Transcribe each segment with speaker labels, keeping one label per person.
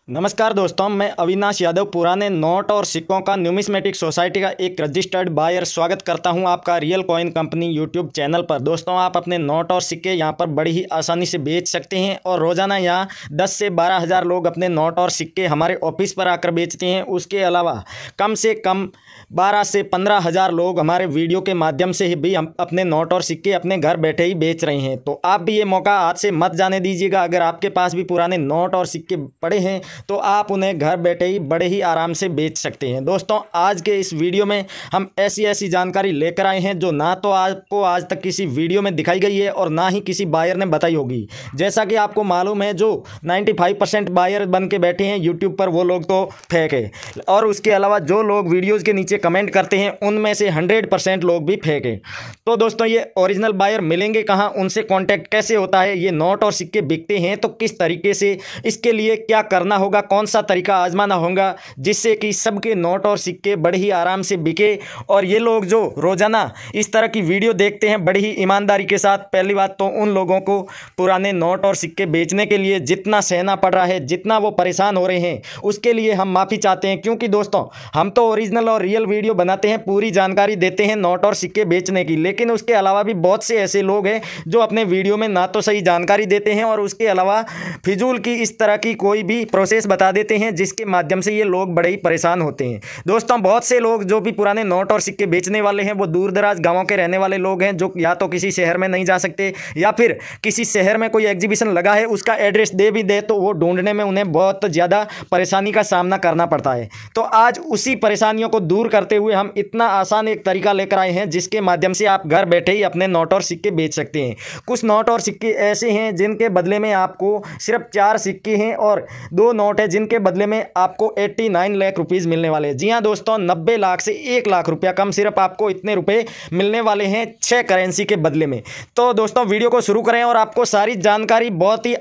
Speaker 1: नमस्कार दोस्तों, मैं अविनाश यादव पुराने नोट और सिक्कों का न्यूमिस्मेटिक सोसाइटी का एक रजिस्टर्ड बायर स्वागत करता हूं आपका real coin company YouTube channel पर। दोस्तों, आप अपने नोट और सिक्के यहां पर बड़ी ही आसानी से बेच सकते हैं और रोज़ाना यहां 10 से 12 हज़ार लोग अपने नोट और सिक्के हमारे ऑफिस पर आकर बेचते हैं। उसके अलावा कम से कम 12 से 15 हज़ार लोग हमारे वीडियो के माध्यम से भी हम अपने नोट और सिक्के अपने घर बैठे ही बेच रहे हैं। तो आप भी ये मौका हाथ से मत जाने दीजिएगा। अगर आपके पास भी पुराने नोट और सिक्के पड़े हैं तो आप उन्हें घर बैठे ही बड़े ही आराम से बेच सकते हैं। दोस्तों, आज के इस वीडियो में हम ऐसी जानकारी लेकर आए हैं जो ना तो आपको आज तक किसी वीडियो में दिखाई गई है और ना ही किसी बायर ने बताई होगी। जैसा कि आपको मालूम है, जो 95% बायर बन के बैठे हैं यूट्यूब पर, वो लोग तो फेक है, और उसके अलावा जो लोग वीडियोज़ के नीचे कमेंट करते हैं उनमें से 100% लोग भी फेक है। तो दोस्तों, ये ओरिजिनल बायर मिलेंगे कहाँ, उनसे कॉन्टैक्ट कैसे होता है, ये नोट और सिक्के बिकते हैं तो किस तरीके से, इसके लिए क्या करना होगा, कौन सा तरीका आजमाना होगा जिससे कि सबके नोट और सिक्के बड़े ही आराम से बिके। और ये लोग जो रोज़ाना इस तरह की वीडियो देखते हैं बड़ी ही ईमानदारी के साथ, पहली बात तो उन लोगों को पुराने नोट और सिक्के बेचने के लिए जितना सहना पड़ रहा है, जितना वो परेशान हो रहे हैं, उसके लिए हम माफ़ी चाहते हैं। क्योंकि दोस्तों, हम तो ओरिजिनल और रियल वीडियो बनाते हैं, पूरी जानकारी देते हैं नोट और सिक्के बेचने की, लेकिन उसके अलावा भी बहुत से ऐसे लोग हैं जो अपने वीडियो में ना तो सही जानकारी देते हैं और उसके अलावा फिजूल की इस तरह की कोई भी प्रोसेस बता देते हैं जिसके माध्यम से ये लोग बड़े ही परेशान होते हैं। दोस्तों, बहुत से लोग जो भी पुराने नोट और सिक्के बेचने वाले हैं वो दूर दराज गाँवों के रहने वाले लोग हैं, जो या तो किसी शहर में नहीं जा सकते या फिर किसी शहर में कोई एग्जीबिशन लगा है उसका एड्रेस दे भी दे तो वो ढूंढने में उन्हें बहुत ज़्यादा परेशानी का सामना करना पड़ता है। तो आज उसी परेशानियों को दूर करते हुए हम इतना आसान एक तरीका लेकर आए हैं जिसके माध्यम से आप घर बैठे ही अपने नोट और सिक्के बेच सकते हैं। कुछ नोट और सिक्के ऐसे हैं जिनके बदले में आपको सिर्फ 4 सिक्के हैं और 2 नोट है जिनके बदले में आपको 89 लाख रुपीज़ मिलने वाले हैं। जी हाँ दोस्तों, 90 लाख से 1 लाख रुपया कम, सिर्फ आपको इतने रुपए मिलने वाले हैं 6 करेंसी के बदले में। तो दोस्तों, वीडियो को शुरू करें और आपको सारी जानकारी बहुत ही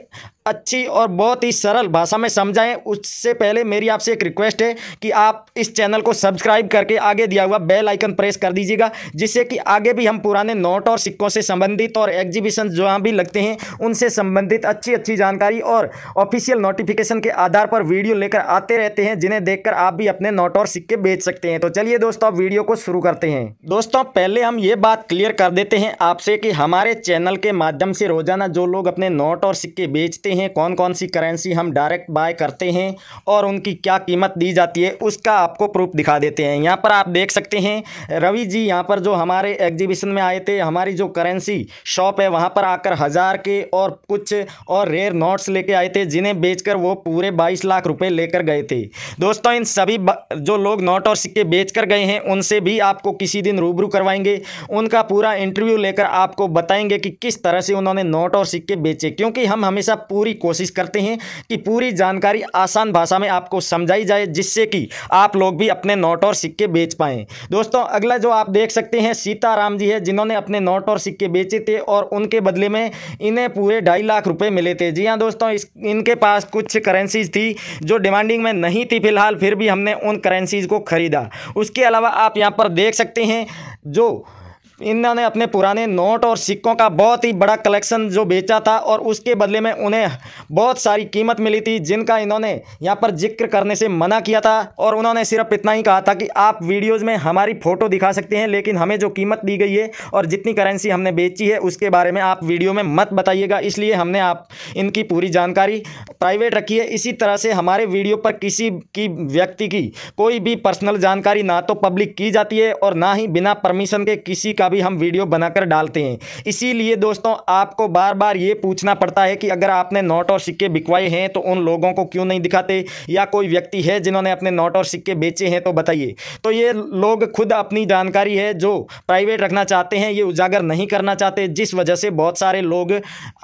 Speaker 1: अच्छी और बहुत ही सरल भाषा में समझाएं। उससे पहले मेरी आपसे एक रिक्वेस्ट है कि आप इस चैनल को सब्सक्राइब करके आगे दिया हुआ बेल आइकन प्रेस कर दीजिएगा, जिससे कि आगे भी हम पुराने नोट और सिक्कों से संबंधित और एग्जीबिशन जहाँ भी लगते हैं उनसे संबंधित अच्छी जानकारी और ऑफिशियल नोटिफिकेशन के आधार पर वीडियो लेकर आते रहते हैं, जिन्हें देखकर आप भी अपने नोट और सिक्के बेच सकते हैं। तो चलिए दोस्तों, वीडियो को शुरू करते हैं। दोस्तों, पहले हम ये बात क्लियर कर देते हैं आपसे कि हमारे चैनल के माध्यम से रोजाना जो लोग अपने नोट और सिक्के बेचते हैं, कौन कौन सी करेंसी हम डायरेक्ट बाय करते हैं और उनकी क्या कीमत दी जाती है, उसका आपको प्रूफ दिखा देते हैं। यहाँ पर आप देख सकते हैं रवि जी यहाँ पर जो हमारे एग्जीबिशन में आए थे, हमारी जो करेंसी शॉप है वहाँ पर आकर 1000 के और कुछ और रेयर नोट्स लेके आए थे, जिन्हें बेचकर वो पूरे 22 लाख रुपए लेकर गए थे। दोस्तों, इन सभी जो लोग नोट और सिक्के बेचकर गए हैं उनसे भी आपको किसी दिन रूबरू करवाएंगे, उनका पूरा इंटरव्यू लेकर आपको बताएंगे कि किस तरह से उन्होंने नोट और सिक्के बेचे। क्योंकि हम हमेशा पूरी कोशिश करते हैं कि पूरी जानकारी आसान भाषा में आपको समझाई जाए, जिससे कि आप लोग भी अपने नोट और सिक्के बेच पाएं। दोस्तों, अगला जो आप देख सकते हैं सीताराम जी है, जिन्होंने अपने नोट और सिक्के बेचे थे और उनके बदले में इन्हें पूरे 2.5 लाख रुपए मिले थे। जी हाँ दोस्तों, इनके पास कुछ करेंसीज थी जो डिमांडिंग में नहीं थी फिलहाल, फिर भी हमने उन करेंसीज को खरीदा। उसके अलावा आप यहाँ पर देख सकते हैं जो इन्होंने अपने पुराने नोट और सिक्कों का बहुत ही बड़ा कलेक्शन जो बेचा था और उसके बदले में उन्हें बहुत सारी कीमत मिली थी, जिनका इन्होंने यहाँ पर जिक्र करने से मना किया था। और उन्होंने सिर्फ इतना ही कहा था कि आप वीडियोज़ में हमारी फ़ोटो दिखा सकते हैं, लेकिन हमें जो कीमत दी गई है और जितनी करेंसी हमने बेची है उसके बारे में आप वीडियो में मत बताइएगा। इसलिए हमने आप इनकी पूरी जानकारी प्राइवेट रखी है। इसी तरह से हमारे वीडियो पर किसी की व्यक्ति की कोई भी पर्सनल जानकारी ना तो पब्लिक की जाती है और ना ही बिना परमिशन के किसी का भी हम वीडियो बनाकर डालते हैं। इसीलिए दोस्तों, आपको बार बार ये पूछना पड़ता है कि अगर आपने नोट और सिक्के बिकवाए हैं तो उन लोगों को क्यों नहीं दिखाते, या कोई व्यक्ति है जिन्होंने अपने नोट और सिक्के बेचे हैं तो बताइए। तो ये लोग खुद अपनी जानकारी है जो प्राइवेट रखना चाहते हैं, ये उजागर नहीं करना चाहते, जिस वजह से बहुत सारे लोग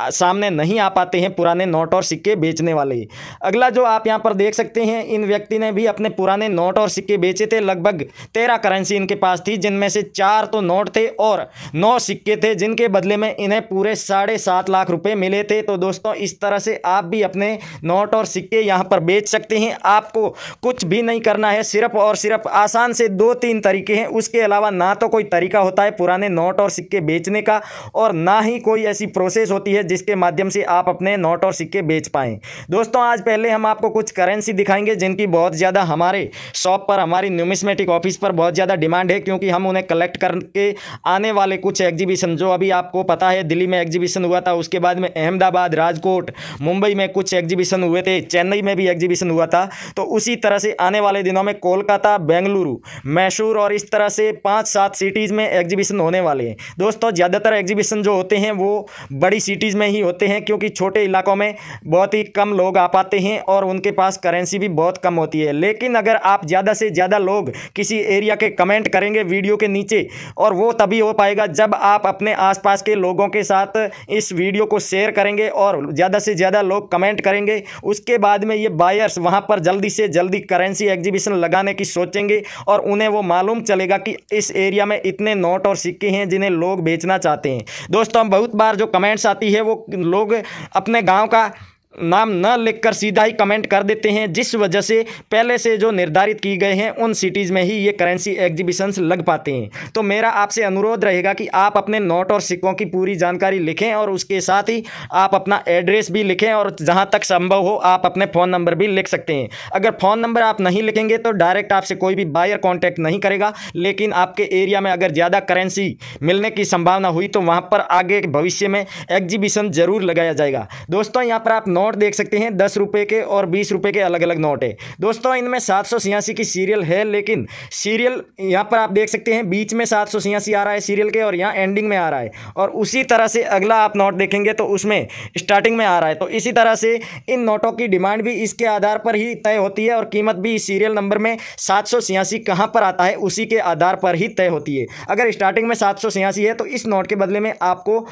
Speaker 1: सामने नहीं आ पाते हैं पुराने नोट और सिक्के बेचने वाले। अगला जो आप यहाँ पर देख सकते हैं, इन व्यक्ति ने भी अपने पुराने नोट और सिक्के बेचे थे। लगभग 13 करेंसी इनके पास थी, जिनमें से 4 तो नोट थे और 9 सिक्के थे जिनके बदले में इन्हें पूरे 7.5 लाख रुपए मिले थे। तो दोस्तों इस तरह से आप भी अपने नोट और सिक्के यहाँ पर बेच सकते हैं। आपको कुछ भी नहीं करना है, सिर्फ और सिर्फ आसान से 2-3 तरीके हैं। उसके अलावा ना तो कोई तरीका होता है पुराने नोट और सिक्के बेचने का, और ना ही कोई ऐसी प्रोसेस होती है जिसके माध्यम से आप अपने नोट और सिक्के बेच पाएं। दोस्तों आज पहले हम आपको कुछ करेंसी दिखाएंगे जिनकी बहुत ज़्यादा हमारे शॉप पर, हमारी न्यूमिस्मेटिक ऑफिस पर बहुत ज़्यादा डिमांड है, क्योंकि हम उन्हें कलेक्ट करके आने वाले कुछ एग्जीबिशन, जो अभी आपको पता है दिल्ली में एग्जीबिशन हुआ था, उसके बाद में अहमदाबाद, राजकोट, मुंबई में कुछ एग्जीबिशन हुए थे, चेन्नई में भी एग्जीबिशन हुआ था, तो उसी तरह से आने वाले दिनों में कोलकाता, बेंगलुरु, मैसूर और इस तरह से 5-7 सिटीज़ में एग्जीबिशन होने वाले हैं। दोस्तों ज़्यादातर एग्जीबिशन जो होते हैं वो बड़ी सिटीज़ में ही होते हैं, क्योंकि छोटे इलाकों में बहुत ही कम लोग आ पाते हैं और उनके पास करेंसी भी बहुत कम होती है। लेकिन अगर आप ज़्यादा से ज़्यादा लोग किसी एरिया के कमेंट करेंगे वीडियो के नीचे, और वो तभी हो पाएगा जब आप अपने आसपास के लोगों के साथ इस वीडियो को शेयर करेंगे और ज़्यादा से ज़्यादा लोग कमेंट करेंगे, उसके बाद में ये बायर्स वहाँ पर जल्दी से जल्दी करेंसी एग्जीबिशन लगाने की सोचेंगे और उन्हें वो मालूम चलेगा कि इस एरिया में इतने नोट और सिक्के हैं जिन्हें लोग बेचना चाहते हैं। दोस्तों बहुत बार जो कमेंट्स आती है वो लोग अपने गांव का नाम न लिखकर सीधा ही कमेंट कर देते हैं, जिस वजह से पहले से जो निर्धारित की गए हैं उन सिटीज़ में ही ये करेंसी एग्जीबिशंस लग पाते हैं। तो मेरा आपसे अनुरोध रहेगा कि आप अपने नोट और सिक्कों की पूरी जानकारी लिखें और उसके साथ ही आप अपना एड्रेस भी लिखें, और जहां तक संभव हो आप अपने फ़ोन नंबर भी लिख सकते हैं। अगर फ़ोन नंबर आप नहीं लिखेंगे तो डायरेक्ट आपसे कोई भी बायर कॉन्टैक्ट नहीं करेगा, लेकिन आपके एरिया में अगर ज़्यादा करेंसी मिलने की संभावना हुई तो वहाँ पर आगे भविष्य में एग्जीबिशन ज़रूर लगाया जाएगा। दोस्तों यहाँ पर आप नोट देख सकते हैं, 10 रुपए के और 20 रुपए के अलग अलग नोट है। दोस्तों इनमें 786 की सीरियल है, लेकिन सीरियल यहाँ पर आप देख सकते हैं बीच में 786 आ रहा है सीरियल के, और यहाँ एंडिंग में आ रहा है, और उसी तरह से अगला आप नोट देखेंगे तो उसमें स्टार्टिंग में आ रहा है। तो इसी तरह से इन नोटों की डिमांड भी इसके आधार पर ही तय होती है, और कीमत भी सीरियल नंबर में 786 कहाँ पर आता है उसी के आधार पर ही तय होती है। अगर स्टार्टिंग में 786 है तो इस नोट के बदले में आपको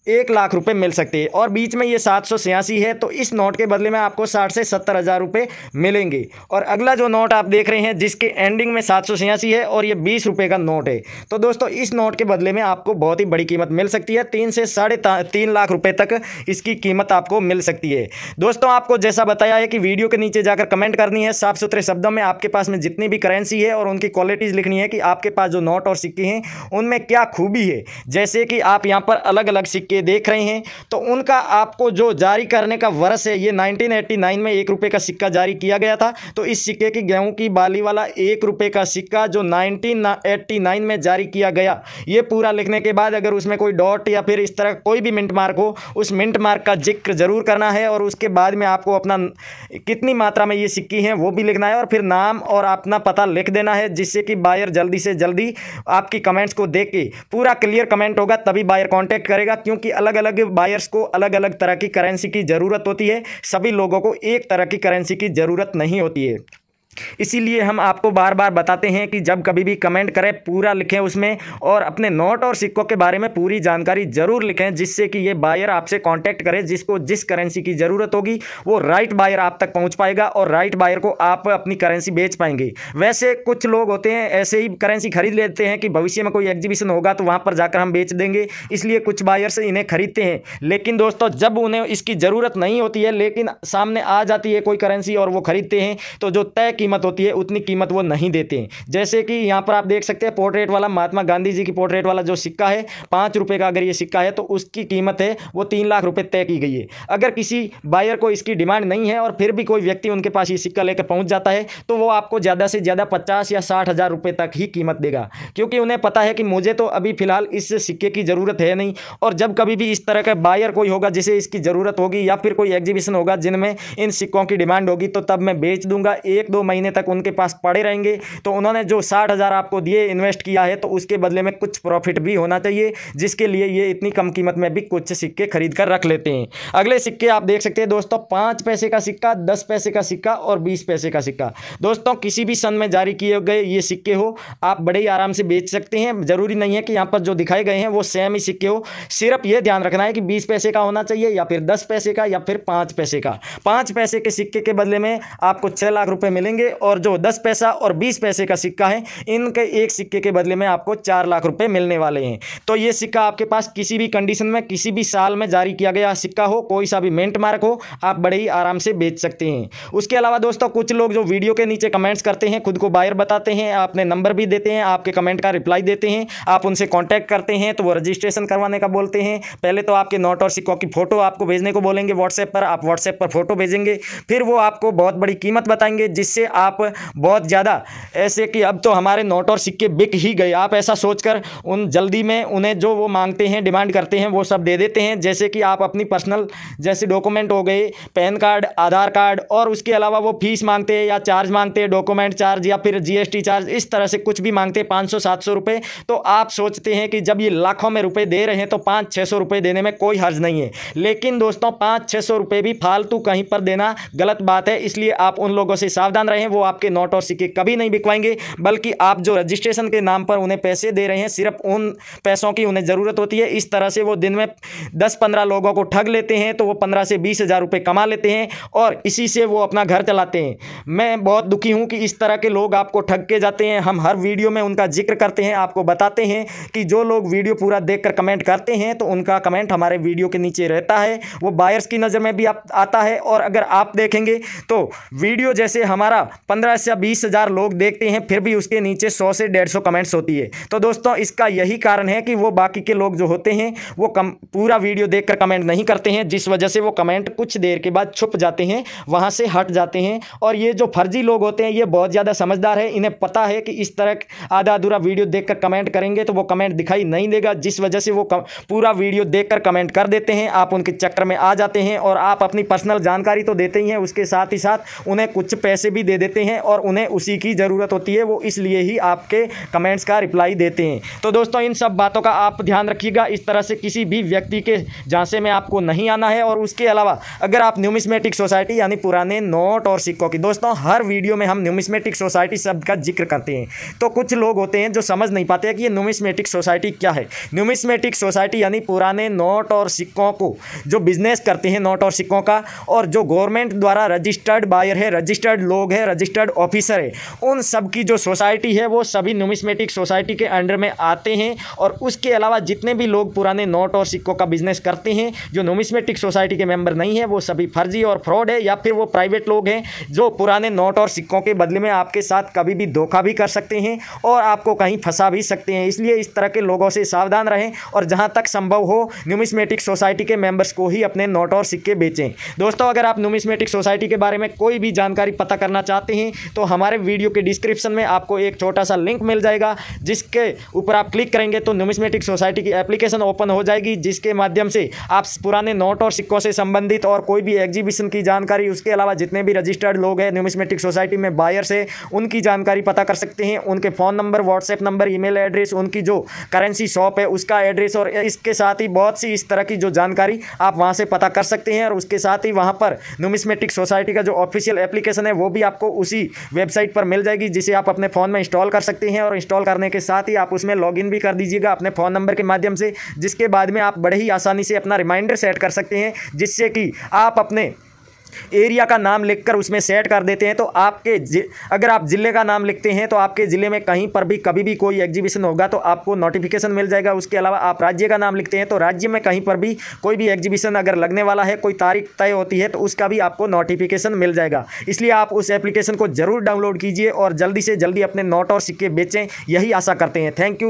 Speaker 1: 1 लाख रुपए मिल सकते हैं, और बीच में ये 786 है तो इस नोट के बदले में आपको 60 से 70 हज़ार रुपये मिलेंगे। और अगला जो नोट आप देख रहे हैं जिसके एंडिंग में 786 है और ये 20 रुपये का नोट है, तो दोस्तों इस नोट के बदले में आपको बहुत ही बड़ी कीमत मिल सकती है, 3 से 3.5 लाख रुपये तक इसकी कीमत आपको मिल सकती है। दोस्तों आपको जैसा बताया है कि वीडियो के नीचे जाकर कमेंट करनी है, साफ सुथरे शब्दों में आपके पास में जितनी भी करेंसी है और उनकी क्वालिटीज़ लिखनी है कि आपके पास जो नोट और सिक्के हैं उनमें क्या खूबी है। जैसे कि आप यहाँ पर अलग अलग सिक्के देख रहे हैं तो उनका आपको जो जारी करने का वर्ष है, ये 1989 में 1 रुपये का सिक्का जारी किया गया था। तो इस सिक्के की गेहूं की बाली वाला 1 रुपये का सिक्का जो 1989 में जारी किया गया, ये पूरा लिखने के बाद अगर उसमें कोई डॉट या फिर इस तरह कोई भी मिंट मार्क हो, उस मिंट मार्क का जिक्र जरूर करना है, और उसके बाद में आपको अपना कितनी मात्रा में ये सिक्के हैं वो भी लिखना है, और फिर नाम और अपना पता लिख देना है, जिससे कि बायर जल्दी से जल्दी आपकी कमेंट्स को देख के पूरा क्लियर कमेंट होगा तभी बायर कॉन्टैक्ट करेगा, क्योंकि अलग अलग बायर्स को अलग अलग तरह की करेंसी की ज़रूरत होती है। सभी लोगों को एक तरह की करेंसी की ज़रूरत नहीं होती है। इसीलिए हम आपको बार बार बताते हैं कि जब कभी भी कमेंट करें पूरा लिखें उसमें, और अपने नोट और सिक्कों के बारे में पूरी जानकारी जरूर लिखें, जिससे कि ये बायर आपसे कांटेक्ट करे, जिसको जिस करेंसी की ज़रूरत होगी वो राइट बायर आप तक पहुंच पाएगा और राइट बायर को आप अपनी करेंसी बेच पाएंगे। वैसे कुछ लोग होते हैं ऐसे ही करेंसी खरीद लेते हैं कि भविष्य में कोई एग्जीबिशन होगा तो वहाँ पर जाकर हम बेच देंगे, इसलिए कुछ बायर्स इन्हें खरीदते हैं। लेकिन दोस्तों जब उन्हें इसकी ज़रूरत नहीं होती है लेकिन सामने आ जाती है कोई करेंसी और वो खरीदते हैं, तो जो तय कीमत होती है उतनी कीमत वो नहीं देते हैं। जैसे कि यहाँ पर आप देख सकते हैं पोर्ट्रेट वाला महात्मा गांधी जी की पोर्ट्रेट वाला जो सिक्का है 5 रुपये का, अगर ये सिक्का है तो उसकी कीमत है वो 3 लाख रुपए तय की गई है। अगर किसी बायर को इसकी डिमांड नहीं है और फिर भी कोई व्यक्ति उनके पास ये सिक्का लेकर पहुंच जाता है तो वो आपको ज़्यादा से ज़्यादा 50 या 60 हज़ार रुपये तक ही कीमत देगा, क्योंकि उन्हें पता है कि मुझे तो अभी फिलहाल इस सिक्के की ज़रूरत है नहीं, और जब कभी भी इस तरह का बायर कोई होगा जिसे इसकी ज़रूरत होगी या फिर कोई एग्जीबिशन होगा जिनमें इन सिक्कों की डिमांड होगी तो तब मैं बेच दूंगा। 1-2 महीने तक उनके पास पड़े रहेंगे, तो उन्होंने जो 60 हज़ार आपको दिए इन्वेस्ट किया है तो उसके बदले में कुछ प्रॉफिट भी होना चाहिए, जिसके लिए ये इतनी कम कीमत में भी कुछ सिक्के खरीद कर रख लेते हैं। अगले सिक्के आप देख सकते हैं दोस्तों, 5 पैसे का सिक्का, 10 पैसे का सिक्का और 20 पैसे का सिक्का। दोस्तों किसी भी सन में जारी किए गए ये सिक्के हो आप बड़े ही आराम से बेच सकते हैं। जरूरी नहीं है कि यहाँ पर जो दिखाए गए हैं वो सेम ही सिक्के हो, सिर्फ ये ध्यान रखना है कि 20 पैसे का होना चाहिए या फिर 10 पैसे का या फिर 5 पैसे का। 5 पैसे के सिक्के के बदले में आपको 6 लाख रुपए मिलेंगे देंगे और जो 10 पैसा और 20 पैसे का सिक्का है, इनके एक सिक्के के बदले में आपको 4 लाख रुपए मिलने वाले हैं। तो ये सिक्का आपके पास किसी भी कंडीशन में, किसी भी साल में जारी किया गया सिक्का हो, कोई सा भी मिंट मार्क हो, आप बड़े ही आराम से बेच सकते हैं। उसके अलावा दोस्तों, कुछ लोग जो वीडियो के नीचे कमेंट्स करते हैं, खुद को बायर बताते हैं, अपने नंबर भी देते हैं, आपके कमेंट का रिप्लाई देते हैं, आप उनसे कॉन्टैक्ट करते हैं तो वो रजिस्ट्रेशन करवाने का बोलते हैं। पहले तो आपके नोट और सिक्कों की फोटो आपको भेजने को बोलेंगे व्हाट्सएप पर, आप व्हाट्सएप पर फोटो भेजेंगे, फिर वो आपको बहुत बड़ी कीमत बताएंगे, जिससे आप बहुत ज़्यादा ऐसे कि अब तो हमारे नोट और सिक्के बिक ही गए, आप ऐसा सोचकर उन जल्दी में उन्हें जो वो मांगते हैं, डिमांड करते हैं, वो सब दे देते हैं। जैसे कि आप अपनी पर्सनल जैसे डॉक्यूमेंट हो गए, पैन कार्ड, आधार कार्ड, और उसके अलावा वो फीस मांगते हैं या चार्ज मांगते हैं, डॉक्यूमेंट चार्ज या फिर जीएसटी चार्ज, इस तरह से कुछ भी मांगते हैं, 500-700 रुपये। तो आप सोचते हैं कि जब ये लाखों में रुपए दे रहे हैं तो 500-600 रुपये देने में कोई हर्ज नहीं है। लेकिन दोस्तों, 500-600 रुपये भी फालतू कहीं पर देना गलत बात है, इसलिए आप उन लोगों से सावधान रहें। वो आपके नोट और सिक्के कभी नहीं बिकवाएंगे, बल्कि आप जो रजिस्ट्रेशन के नाम पर उन्हें पैसे दे रहे हैं, सिर्फ उन पैसों की उन्हें ज़रूरत होती है। इस तरह से वो दिन में 10-15 लोगों को ठग लेते हैं, तो वो 15 से 20 हज़ार रुपये कमा लेते हैं और इसी से वो अपना घर चलाते हैं। मैं बहुत दुखी हूं कि इस तरह के लोग आपको ठग के जाते हैं। हम हर वीडियो में उनका जिक्र करते हैं, आपको बताते हैं कि जो लोग वीडियो पूरा देखकर कमेंट करते हैं तो उनका कमेंट हमारे वीडियो के नीचे रहता है, वो बायर्स की नज़र में भी आता है। और अगर आप देखेंगे तो वीडियो जैसे हमारा 15 से 20 हज़ार लोग देखते हैं, फिर भी उसके नीचे 100 से 150 कमेंट्स होती है। तो दोस्तों, इसका यही कारण है कि वो बाकी के लोग जो होते हैं वो पूरा वीडियो देखकर कमेंट नहीं करते हैं, जिस वजह से वो कमेंट कुछ देर के बाद छुप जाते हैं, वहाँ से हट जाते हैं। और ये जो फर्जी लोग होते हैं, ये बहुत ज़्यादा समझदार है, इन्हें पता है कि इस तरह आधा अधूरा वीडियो देखकर कमेंट करेंगे तो वो कमेंट दिखाई नहीं देगा, जिस वजह से वो पूरा वीडियो देखकर कमेंट कर देते हैं। आप उनके चक्कर में आ जाते हैं और आप अपनी पर्सनल जानकारी तो देते ही हैं, उसके साथ ही साथ उन्हें कुछ पैसे भी दे देते हैं और उन्हें उसी की ज़रूरत होती है, वो इसलिए ही आपके कमेंट्स का रिप्लाई देते हैं। तो दोस्तों, इन सब बातों का आप ध्यान रखिएगा, इस तरह से किसी भी व्यक्ति के झांसे में आपको नहीं आना है। और उसके अलावा अगर आप न्यूमिस्मेटिक सोसाइटी यानी पुराने नोट और सिक्कों की, दोस्तों हर वीडियो में हम न्यूमिस्मेटिक सोसाइटी शब्द का जिक्र करते हैं, तो कुछ लोग होते हैं जो समझ नहीं पाते हैं कि ये न्यूमिस्मेटिक सोसाइटी क्या है। न्यूमिस्मेटिक सोसाइटी यानी पुराने नोट और सिक्कों को जो बिजनेस करते हैं नोट और सिक्कों का, और जो गवर्नमेंट द्वारा रजिस्टर्ड बायर है, रजिस्टर्ड लोग है, रजिस्टर्ड ऑफिसर है, उन सब की जो सोसाइटी है वो सभी न्यूमिस्मेटिक सोसाइटी के अंडर में आते हैं। और उसके अलावा जितने भी लोग पुराने नोट और सिक्कों का बिजनेस करते हैं, जो न्यूमिस्मेटिक सोसाइटी के मेंबर नहीं है, वो सभी फर्जी और फ्रॉड है, या फिर वो प्राइवेट लोग हैं जो पुराने नोट और सिक्कों के बदले में आपके साथ कभी भी धोखा भी कर सकते हैं और आपको कहीं फंसा भी सकते हैं। इसलिए इस तरह के लोगों से सावधान रहें और जहां तक संभव हो न्यूमिस्मेटिक सोसाइटी के मेंबर्स को ही अपने नोट और सिक्के बेचें। दोस्तों, अगर आप न्यूमिस्मेटिक सोसाइटी के बारे में कोई भी जानकारी पता करना चाहते हैं तो हमारे वीडियो के डिस्क्रिप्शन में आपको एक छोटा सा लिंक मिल जाएगा, जिसके ऊपर आप क्लिक करेंगे तो न्यूमिस्मेटिक सोसाइटी की एप्लीकेशन ओपन हो जाएगी, जिसके माध्यम से आप पुराने नोट और सिक्कों से संबंधित और कोई भी एग्जीबिशन की जानकारी, उसके अलावा जितने भी रजिस्टर्ड लोग हैं न्यूमिस्मेटिक सोसाइटी में बायर्स है, उनकी जानकारी पता कर सकते हैं। उनके phone number, WhatsApp number, email address, उनकी जो करेंसी शॉप है उसका एड्रेस, और इसके साथ ही बहुत सी इस तरह की जो जानकारी आप वहां से पता कर सकते हैं। और उसके साथ ही वहां पर न्यूमिस्मेटिक सोसाइटी का जो ऑफिशियल एप्लीकेशन है वो भी आपको उसी वेबसाइट पर मिल जाएगी, जिसे आप अपने फ़ोन में इंस्टॉल कर सकते हैं। और इंस्टॉल करने के साथ ही आप उसमें लॉगिन भी कर दीजिएगा अपने फ़ोन नंबर के माध्यम से, जिसके बाद में आप बड़े ही आसानी से अपना रिमाइंडर सेट कर सकते हैं, जिससे कि आप अपने एरिया का नाम लिखकर उसमें सेट कर देते हैं तो आपके अगर आप ज़िले का नाम लिखते हैं तो आपके ज़िले में कहीं पर भी कभी भी कोई एग्जीबिशन होगा तो आपको नोटिफिकेशन मिल जाएगा। उसके अलावा आप राज्य का नाम लिखते हैं तो राज्य में कहीं पर भी कोई भी एग्जीबिशन अगर लगने वाला है, कोई तारीख तय होती है, तो उसका भी आपको नोटिफिकेशन मिल जाएगा। इसलिए आप उस एप्लीकेशन को ज़रूर डाउनलोड कीजिए और जल्दी से जल्दी अपने नोट और सिक्के बेचें, यही आशा करते हैं। Thank you.